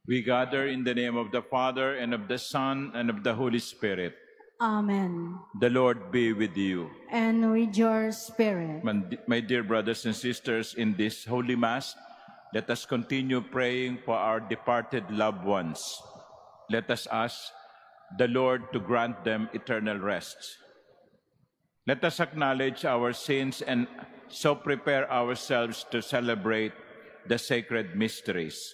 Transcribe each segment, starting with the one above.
We gather in the name of the Father, and of the Son, and of the Holy Spirit. Amen. The Lord be with you. And with your spirit. My dear brothers and sisters, in this Holy Mass, let us continue praying for our departed loved ones. Let us ask the Lord to grant them eternal rest. Let us acknowledge our sins and so prepare ourselves to celebrate the sacred mysteries.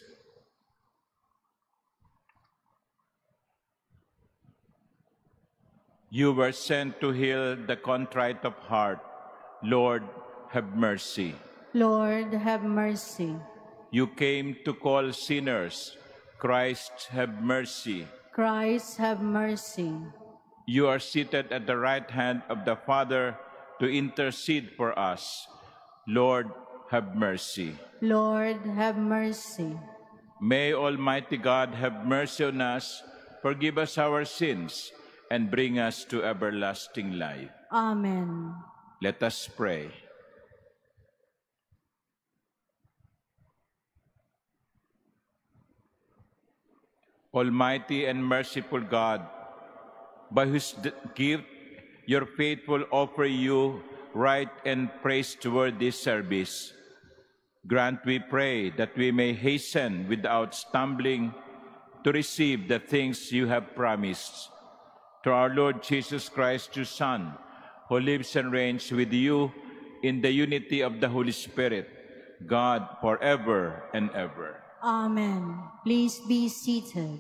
You were sent to heal the contrite of heart. Lord, have mercy. Lord, have mercy. You came to call sinners. Christ, have mercy. Christ, have mercy. You are seated at the right hand of the Father to intercede for us. Lord, have mercy. Lord, have mercy. May Almighty God have mercy on us, forgive us our sins, and bring us to everlasting life. Amen. Let us pray. Almighty and merciful God, by whose gift your faithful offer you right and praiseworthy service, grant, we pray, that we may hasten without stumbling to receive the things you have promised. Through our Lord Jesus Christ, your Son, who lives and reigns with you in the unity of the Holy Spirit, God, forever and ever. Amen. Please be seated.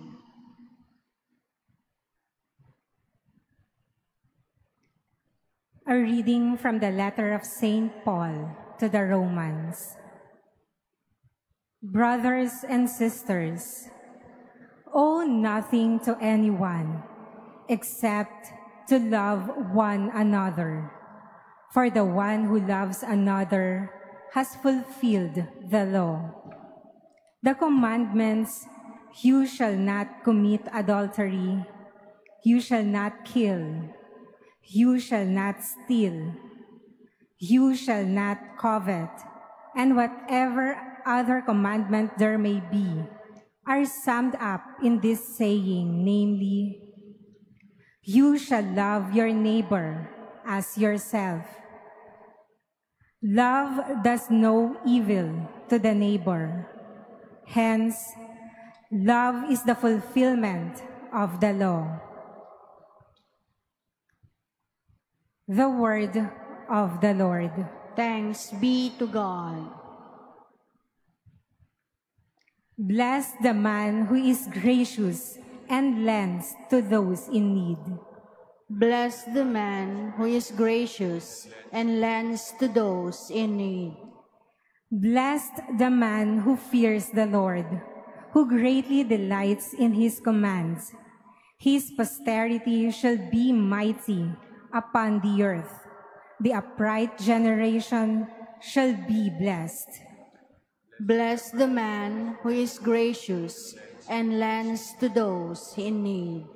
A reading from the letter of St. Paul to the Romans. Brothers and sisters, owe nothing to anyone except to love one another. For the one who loves another has fulfilled the law. The commandments, you shall not commit adultery, you shall not kill, you shall not steal, you shall not covet, and whatever other commandment there may be, are summed up in this saying, namely, you shall love your neighbor as yourself. Love does no evil to the neighbor. Hence, love is the fulfillment of the law. The word of the Lord. Thanks be to God. Bless the man who is gracious and lends to those in need. Bless the man who is gracious and lends to those in need. Blessed the man who fears the Lord, who greatly delights in his commands. His posterity shall be mighty upon the earth. The upright generation shall be blessed. Bless the man who is gracious and lends to those in need.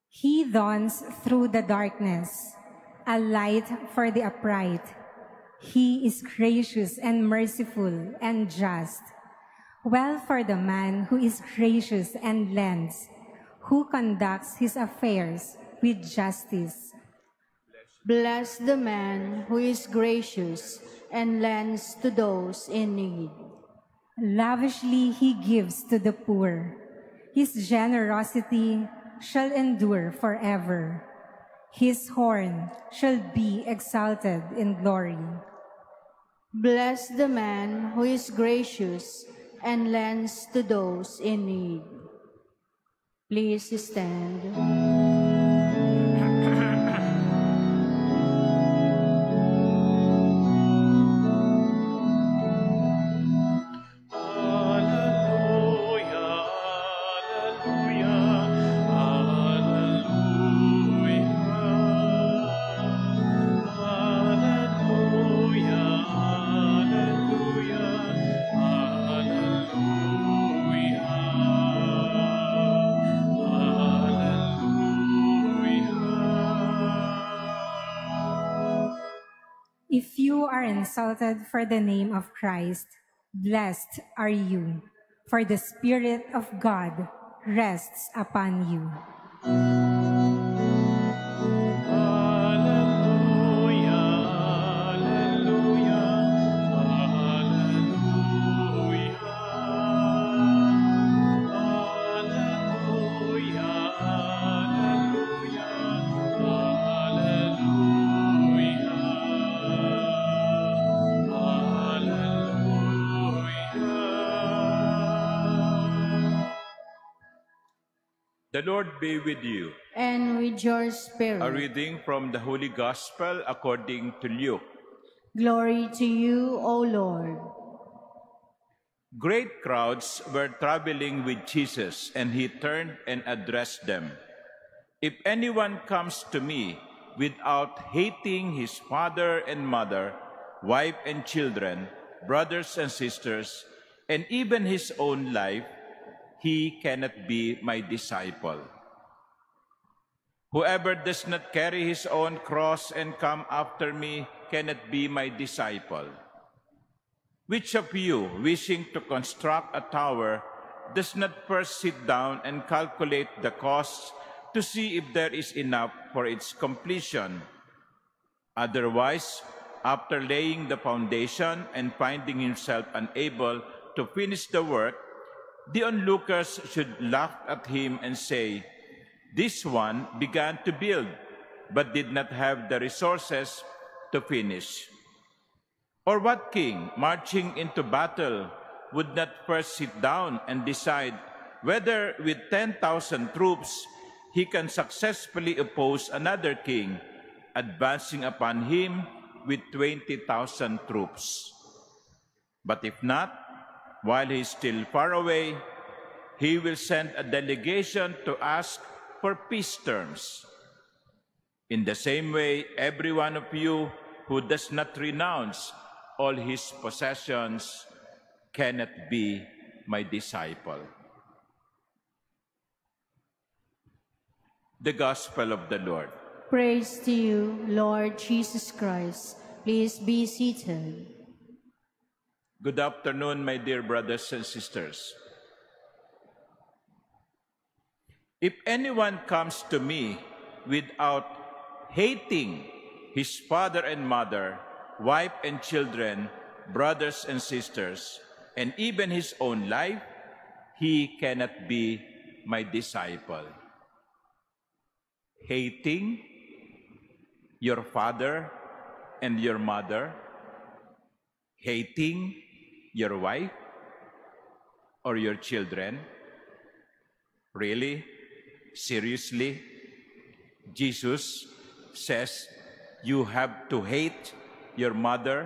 He dawns through the darkness, a light for the upright. He is gracious and merciful and just. Well for the man who is gracious and lends, who conducts his affairs with justice. Bless the man who is gracious and lends to those in need. Lavishly he gives to the poor. His generosity shall endure forever. His horn shall be exalted in glory. Bless the man who is gracious and lends to those in need. Please stand. If you are insulted for the name of Christ, blessed are you, for the Spirit of God rests upon you. The Lord be with you. And with your spirit. A reading from the Holy Gospel according to Luke. Glory to you, O Lord. Great crowds were traveling with Jesus, and he turned and addressed them. If anyone comes to me without hating his father and mother, wife and children, brothers and sisters, and even his own life, he cannot be my disciple. Whoever does not carry his own cross and come after me cannot be my disciple. Which of you, wishing to construct a tower, does not first sit down and calculate the costs to see if there is enough for its completion? Otherwise, after laying the foundation and finding himself unable to finish the work, the onlookers should laugh at him and say, "This one began to build, but did not have the resources to finish." Or what king, marching into battle, would not first sit down and decide whether with 10,000 troops he can successfully oppose another king, advancing upon him with 20,000 troops? But if not, while he is still far away, he will send a delegation to ask for peace terms. In the same way, every one of you who does not renounce all his possessions cannot be my disciple. The Gospel of the Lord. Praise to you, Lord Jesus Christ. Please be seated. Good afternoon, my dear brothers and sisters. If anyone comes to me without hating his father and mother, wife and children, brothers and sisters, and even his own life, he cannot be my disciple. Hating your father and your mother, hating your wife or your children? Really? Seriously? Jesus says you have to hate your mother?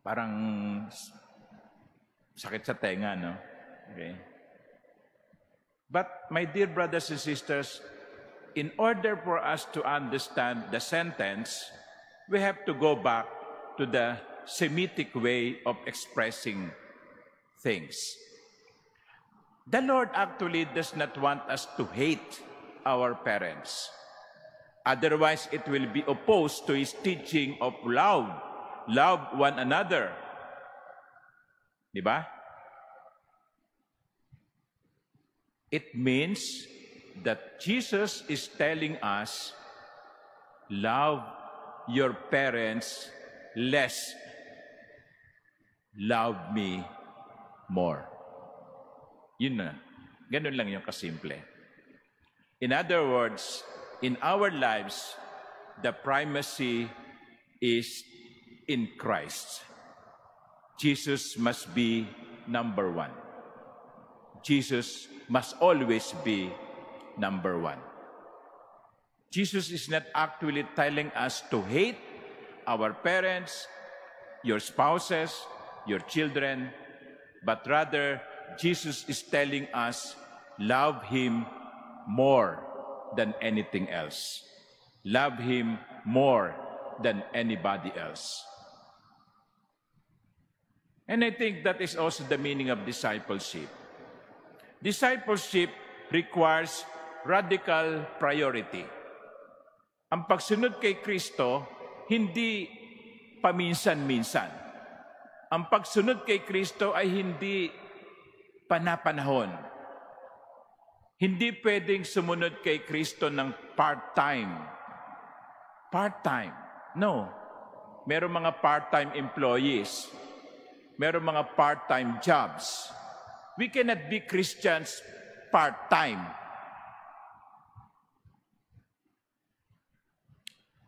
Parang sakit sa tenga, no? Okay. But, my dear brothers and sisters, in order for us to understand the sentence, we have to go back to the Semitic way of expressing things. The Lord actually does not want us to hate our parents. Otherwise, it will be opposed to His teaching of love one another. Diba? It means that Jesus is telling us, love your parents less, love me more. Yun na. Ganun lang yung kasimple. In other words, in our lives, the primacy is in Christ. Jesus must be number one. Jesus must always be number one. Jesus is not actually telling us to hate our parents, your spouses, your children, but rather Jesus is telling us, love Him more than anything else. Love Him more than anybody else. And I think that is also the meaning of discipleship. Discipleship requires radical priority. Ang pagsunod kay Kristo, hindi paminsan-minsan. Ang pagsunod kay Kristo ay hindi panapanahon. Hindi pwedeng sumunod kay Kristo ng part-time. Part-time. No. Merong mga part-time employees. Merong mga part-time jobs. We cannot be Christians part-time.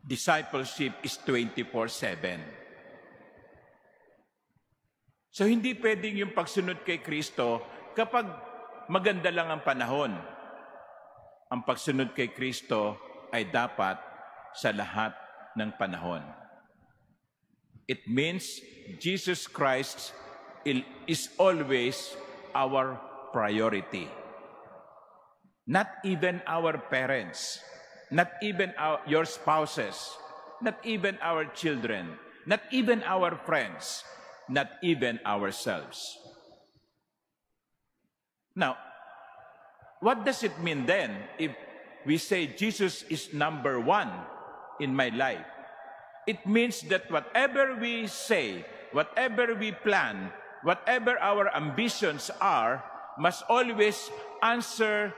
Discipleship is 24/7. So hindi pwedeng yung pagsunod kay Kristo kapag maganda lang ang panahon. Ang pagsunod kay Kristo ay dapat sa lahat ng panahon. It means Jesus Christ is always our priority. Not even our parents, not even your spouses, not even our children, not even our friends, not even ourselves. Now, what does it mean then if we say Jesus is number one in my life? It means that whatever we say, whatever we plan, whatever our ambitions are, must always answer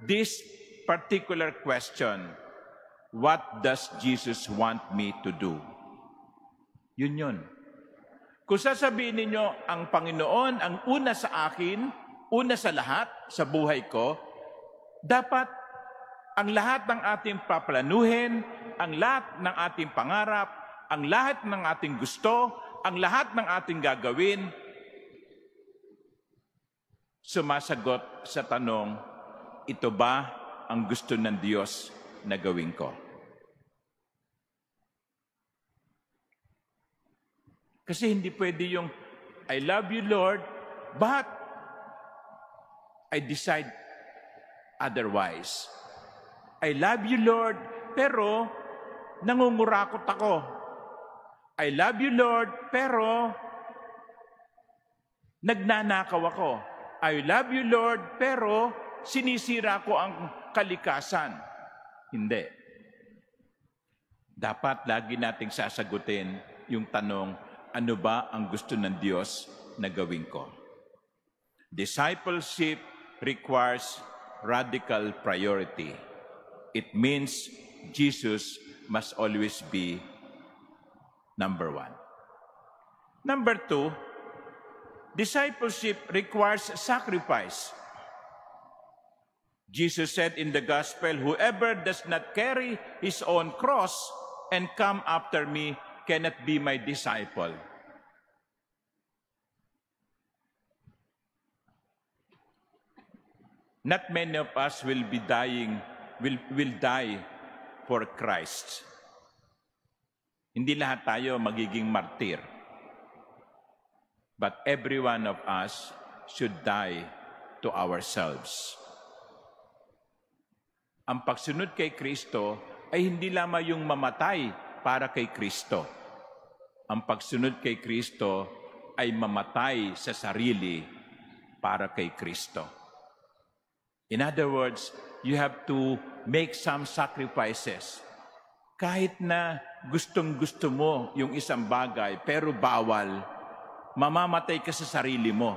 this particular question. What does Jesus want me to do? Yun. Kung sasabihin ninyo, ang Panginoon ang una sa akin, una sa lahat sa buhay ko, dapat ang lahat ng ating paplanuhin, ang lahat ng ating pangarap, ang lahat ng ating gusto, ang lahat ng ating gagawin, sumasagot sa tanong, ito ba ang gusto ng Diyos na gawin ko? Kasi hindi pwede yung, I love you, Lord, but I decide otherwise. I love you, Lord, pero nangungurakot ako. I love you, Lord, pero nagnanakaw ako. I love you, Lord, pero sinisira ko ang kalikasan. Hindi. Dapat lagi nating sasagutin yung tanong, ano ba ang gusto ng Diyos na gawin ko? Discipleship requires radical priority. It means Jesus must always be number one. Number two, discipleship requires sacrifice. Jesus said in the gospel, whoever does not carry his own cross and come after me cannot be my disciple. Not many of us will die for Christ. Hindi lahat tayo magiging martir. But every one of us should die to ourselves. Ang pagsunod kay Kristo ay hindi lamang yung mamatay para kay Kristo. Ang pagsunod kay Kristo ay mamatay sa sarili para kay Kristo. In other words, you have to make some sacrifices. Kahit na gustong-gusto mo yung isang bagay, pero bawal, mamamatay ka sa sarili mo.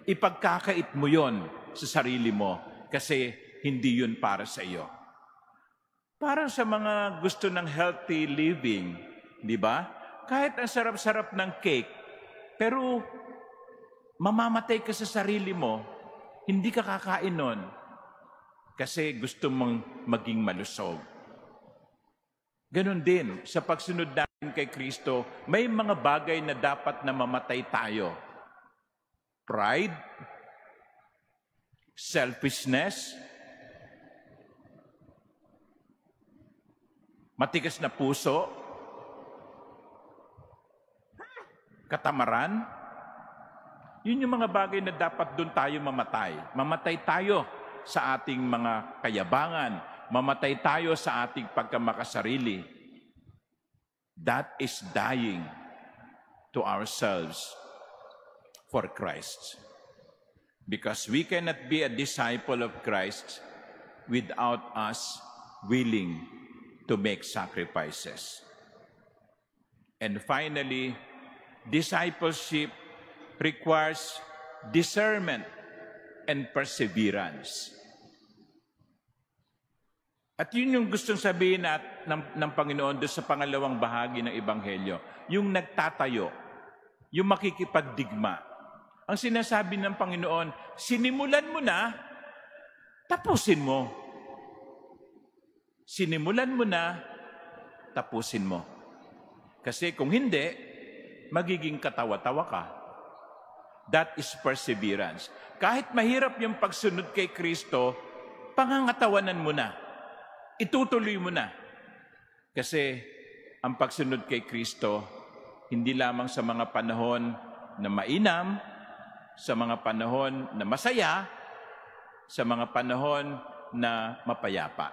Ipagkakait mo yon sa sarili mo kasi hindi yun para sa iyo. Parang sa mga gusto ng healthy living, di ba? Kahit ang sarap-sarap ng cake, pero mamamatay ka sa sarili mo, hindi ka kakain nun. Kasi gusto mong maging malusog. Ganon din, sa pagsunod natin kay Kristo, may mga bagay na dapat na mamatay tayo. Pride, selfishness, matigas na puso, katamaran. Yun yung mga bagay na dapat doon tayo mamatay. Mamatay tayo sa ating mga kayabangan, mamatay tayo sa ating pagkamakasarili. That is dying to ourselves for Christ. Because we cannot be a disciple of Christ without us willing to make sacrifices. And finally, Discipleship requires discernment and perseverance. At yun yung gustong sabihin ng Panginoon doon sa pangalawang bahagi ng Ebanghelyo. Yung nagtatayo, yung makikipagdigma. Ang sinasabi ng Panginoon, sinimulan mo na, tapusin mo. Sinimulan mo na, tapusin mo. Kasi kung hindi, magiging katawa-tawa ka. That is perseverance. Kahit mahirap yung pagsunod kay Kristo, pangangatawanan mo na. Itutuloy mo na. Kasi ang pagsunod kay Kristo, hindi lamang sa mga panahon na mainam, sa mga panahon na masaya, sa mga panahon na mapayapa.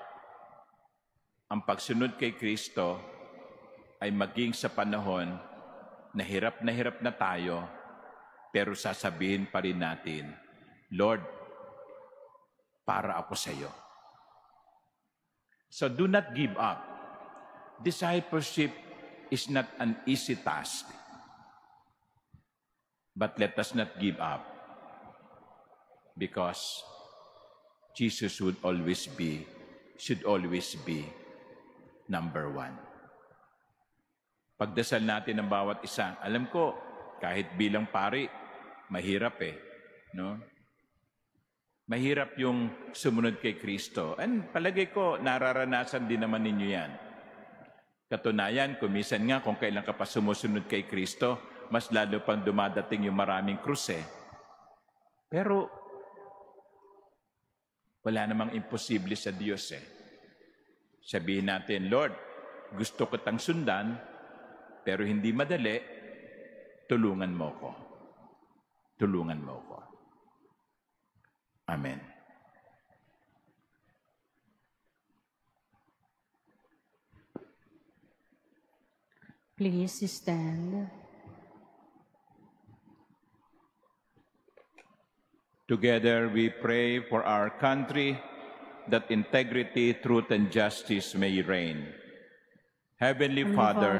Ang pagsunod kay Kristo ay maging sa panahon na hirap na tayo, pero sasabihin pa rin natin, Lord, para ako sa iyo. So do not give up. Discipleship is not an easy task. But let us not give up, because Jesus should always be number one. Pagdasal natin ng bawat isa. Alam ko, kahit bilang pari, mahirap no? Mahirap yung sumunod kay Kristo. And palagay ko, nararanasan din naman ninyo yan. Katunayan, kumisan nga kung kailan ka pa sumusunod kay Kristo, mas lalo pang dumadating yung maraming krus Pero, wala namang imposible sa Diyos Sabihin natin, Lord, gusto ko tang sundan, pero hindi madali, tulungan mo ko. Tulungan mo ko. Amen. Please stand. Together we pray for our country, that integrity, truth, and justice may reign. Heavenly Father,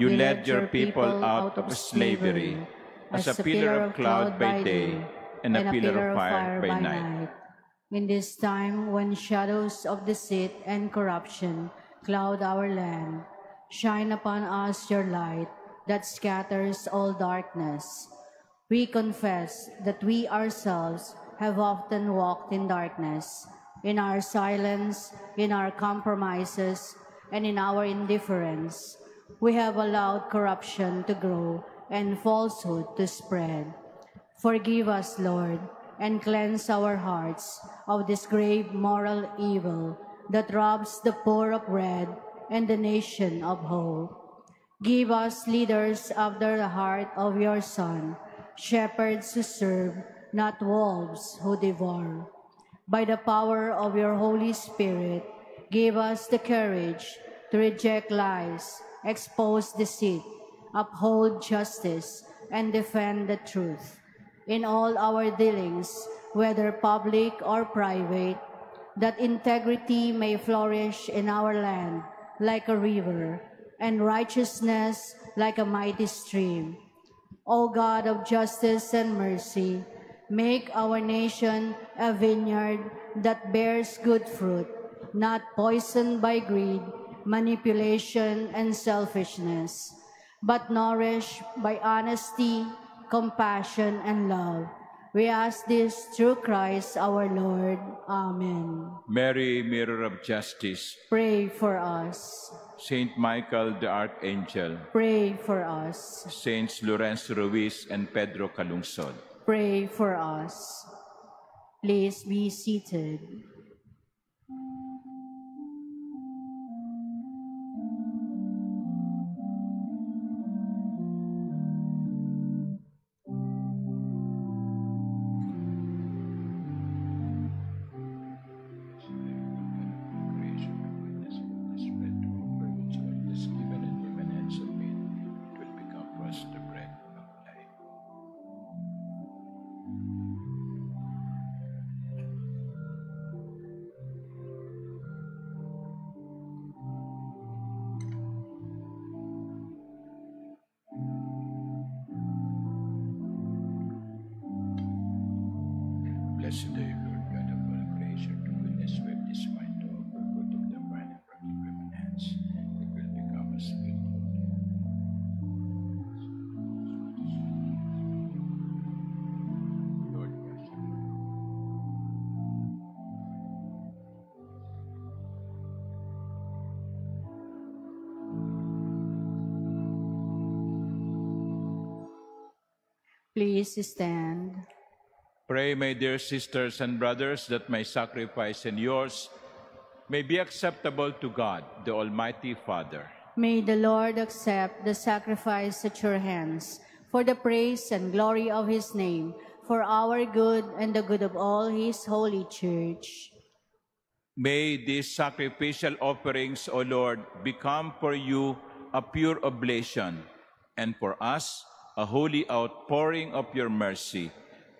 you led your people out of slavery as a pillar of cloud by day and a pillar of fire by night. In this time when shadows of deceit and corruption cloud our land, shine upon us your light that scatters all darkness. We confess that we ourselves have often walked in darkness, in our silence, in our compromises, and in our indifference. We have allowed corruption to grow and falsehood to spread. Forgive us, Lord, and cleanse our hearts of this grave moral evil that robs the poor of bread and the nation of hope. Give us leaders after the heart of your Son, shepherds who serve, not wolves who devour. By the power of your Holy Spirit, give us the courage to reject lies, expose deceit, uphold justice, and defend the truth. In all our dealings, whether public or private, that integrity may flourish in our land like a river, and righteousness like a mighty stream. O God of justice and mercy, make our nation a vineyard that bears good fruit, not poisoned by greed, manipulation, and selfishness, but nourished by honesty, compassion, and love. We ask this through Christ our Lord. Amen. Mary, Mirror of Justice, Pray for us. Saint Michael the Archangel, Pray for us. Saints Lorenzo Ruiz and Pedro Calungsod, Pray for us. Please be seated. Blessed are you, Lord God of all creation, to goodness with this wine to offer fruit of the vine and from human hands. It will become a sweet food. Lord, bless you. Please stand. Pray, my dear sisters and brothers, that my sacrifice and yours may be acceptable to God, the Almighty Father. May the Lord accept the sacrifice at your hands for the praise and glory of his name, for our good and the good of all his holy church. May these sacrificial offerings, O Lord, become for you a pure oblation, and for us a holy outpouring of your mercy,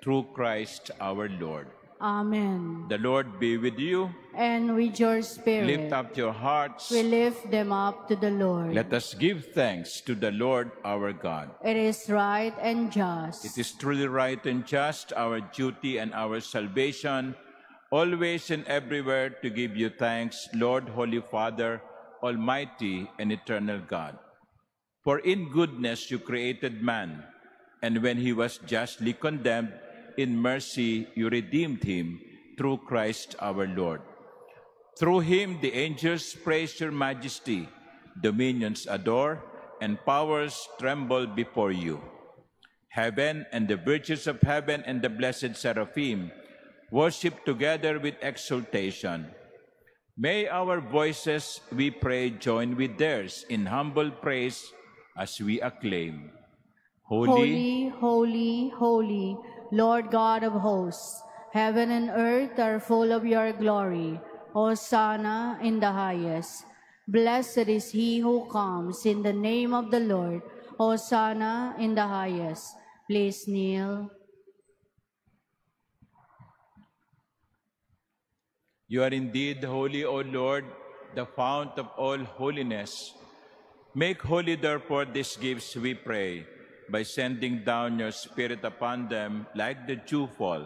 through Christ our Lord. Amen. The Lord be with you. And with your spirit. Lift up your hearts. We lift them up to the Lord. Let us give thanks to the Lord our God. It is right and just. It is truly right and just, our duty and our salvation, always and everywhere to give you thanks, Lord, Holy Father, Almighty and eternal God. For in goodness you created man, and when he was justly condemned, in mercy you redeemed him through Christ our Lord. Through him the angels praise your majesty, dominions adore, and powers tremble before you. Heaven and the virtues of heaven and the blessed seraphim worship together with exultation. May our voices, we pray, join with theirs in humble praise as we acclaim. Holy, holy, holy, Lord God of hosts, heaven and earth are full of your glory. Hosanna in the highest. Blessed is he who comes in the name of the Lord. Hosanna in the highest. Please kneel. You are indeed holy, O Lord, the fount of all holiness. Make holy, therefore, these gifts, we pray, by sending down your Spirit upon them like the dewfall,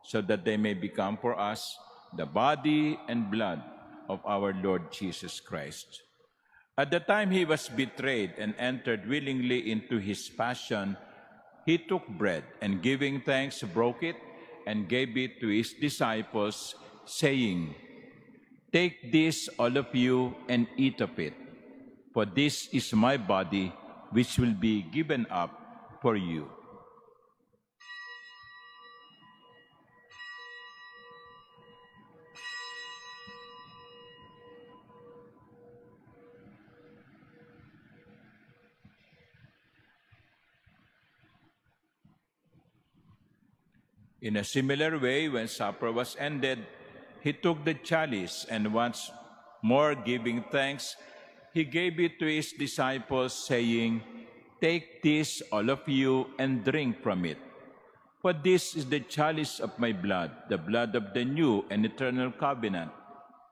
so that they may become for us the body and blood of our Lord Jesus Christ. At the time he was betrayed and entered willingly into his passion, he took bread and giving thanks broke it and gave it to his disciples, saying, "Take this, all of you, and eat of it, for this is my body, which will be given up for you." In a similar way, when supper was ended, he took the chalice, and once more giving thanks, he gave it to his disciples, saying, "Take this, all of you, and drink from it. For this is the chalice of my blood, the blood of the new and eternal covenant,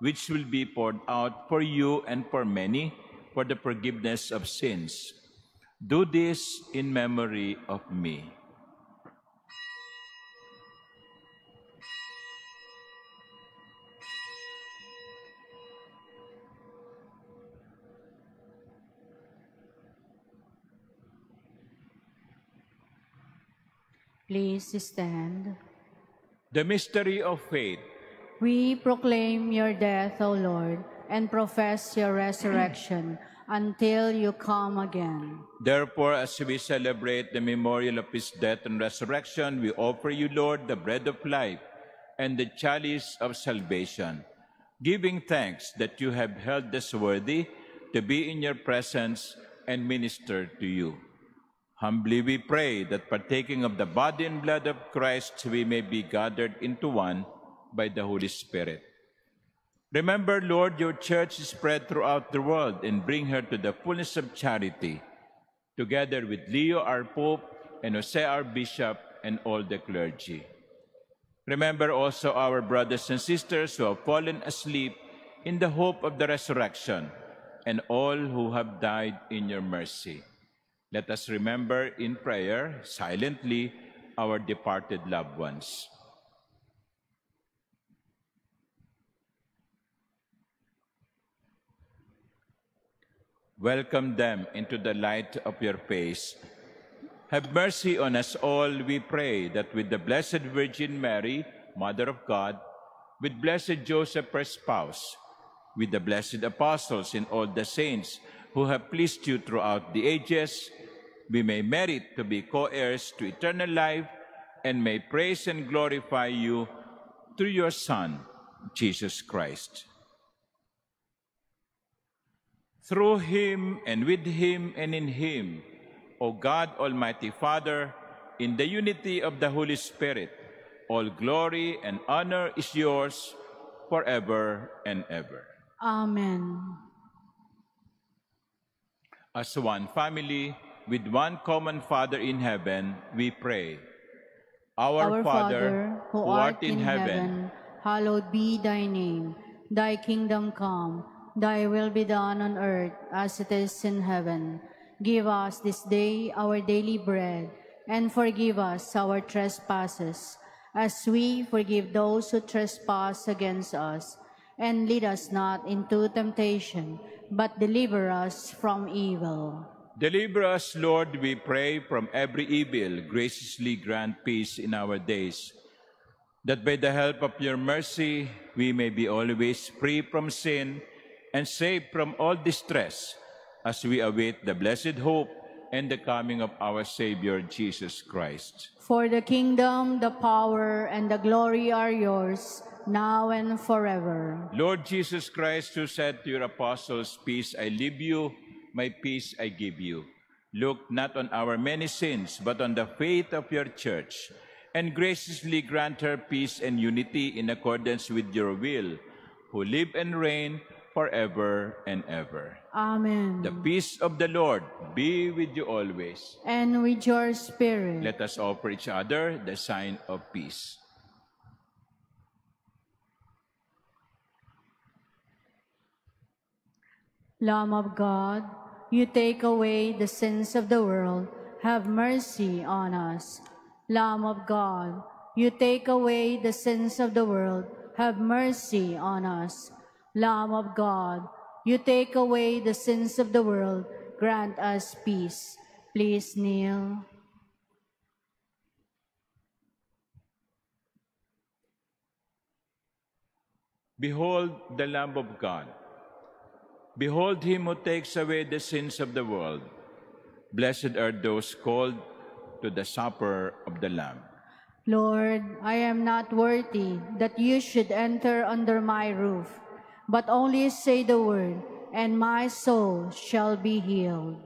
which will be poured out for you and for many for the forgiveness of sins. Do this in memory of me." Please stand. The mystery of faith. We proclaim your death, O Lord, and profess your resurrection until you come again. Therefore, as we celebrate the memorial of his death and resurrection, we offer you, Lord, the bread of life and the chalice of salvation, giving thanks that you have held us worthy to be in your presence and minister to you. Humbly we pray that partaking of the body and blood of Christ, we may be gathered into one by the Holy Spirit. Remember, Lord, your church is spread throughout the world, and bring her to the fullness of charity, together with Leo, our Pope, and Jose, our Bishop, and all the clergy. Remember also our brothers and sisters who have fallen asleep in the hope of the resurrection, and all who have died in your mercy. Let us remember in prayer, silently, our departed loved ones. Welcome them into the light of your face. Have mercy on us all, we pray, that with the Blessed Virgin Mary, Mother of God, with blessed Joseph, her spouse, with the blessed apostles and all the saints who have pleased you throughout the ages, we may merit to be co-heirs to eternal life and may praise and glorify you through your Son, Jesus Christ. Through him and with him and in him, O God, Almighty Father, in the unity of the Holy Spirit, all glory and honor is yours forever and ever. Amen. As one family, with one common Father in heaven, we pray. Our Father, who art in heaven, hallowed be thy name. Thy kingdom come, thy will be done on earth as it is in heaven. Give us this day our daily bread, and forgive us our trespasses, as we forgive those who trespass against us. And lead us not into temptation, but deliver us from evil. Deliver us, Lord, we pray, from every evil. Graciously grant peace in our days, that by the help of your mercy we may be always free from sin and saved from all distress, as we await the blessed hope and the coming of our Savior, Jesus Christ. For the kingdom, the power, and the glory are yours, now and forever. Lord Jesus Christ, who said to your apostles, "Peace I leave you, my peace I give you," look not on our many sins, but on the faith of your church, and graciously grant her peace and unity in accordance with your will, who live and reign forever and ever. Amen. The peace of the Lord be with you always. And with your spirit. Let us offer each other the sign of peace. Lamb of God, you take away the sins of the world, have mercy on us. Lamb of God, you take away the sins of the world, have mercy on us. Lamb of God, you take away the sins of the world, grant us peace. Please kneel. Behold the Lamb of God. Behold him who takes away the sins of the world. Blessed are those called to the supper of the Lamb. Lord, I am not worthy that you should enter under my roof, but only say the word, and my soul shall be healed.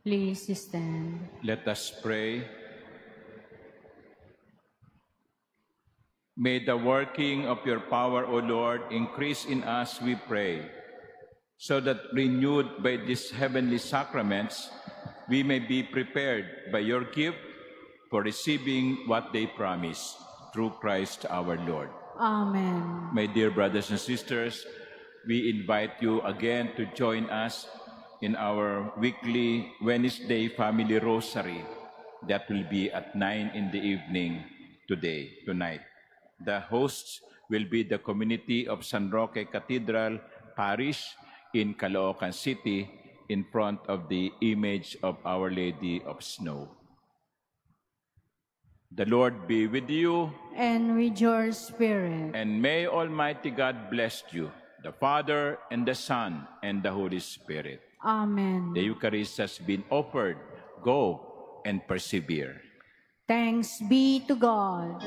Please stand. Let us pray. May the working of your power, O Lord, increase in us, we pray, so that renewed by these heavenly sacraments, we may be prepared by your gift for receiving what they promise, through Christ our Lord. Amen. My dear brothers and sisters, we invite you again to join us in our weekly Wednesday Family Rosary that will be at 9 in the evening tonight. The hosts will be the community of San Roque Cathedral Parish in Caloocan City in front of the image of Our Lady of Snow. The Lord be with you. And with your spirit. And may Almighty God bless you, the Father, and the Son, and the Holy Spirit. Amen. The Eucharist has been offered. Go and persevere. Thanks be to God.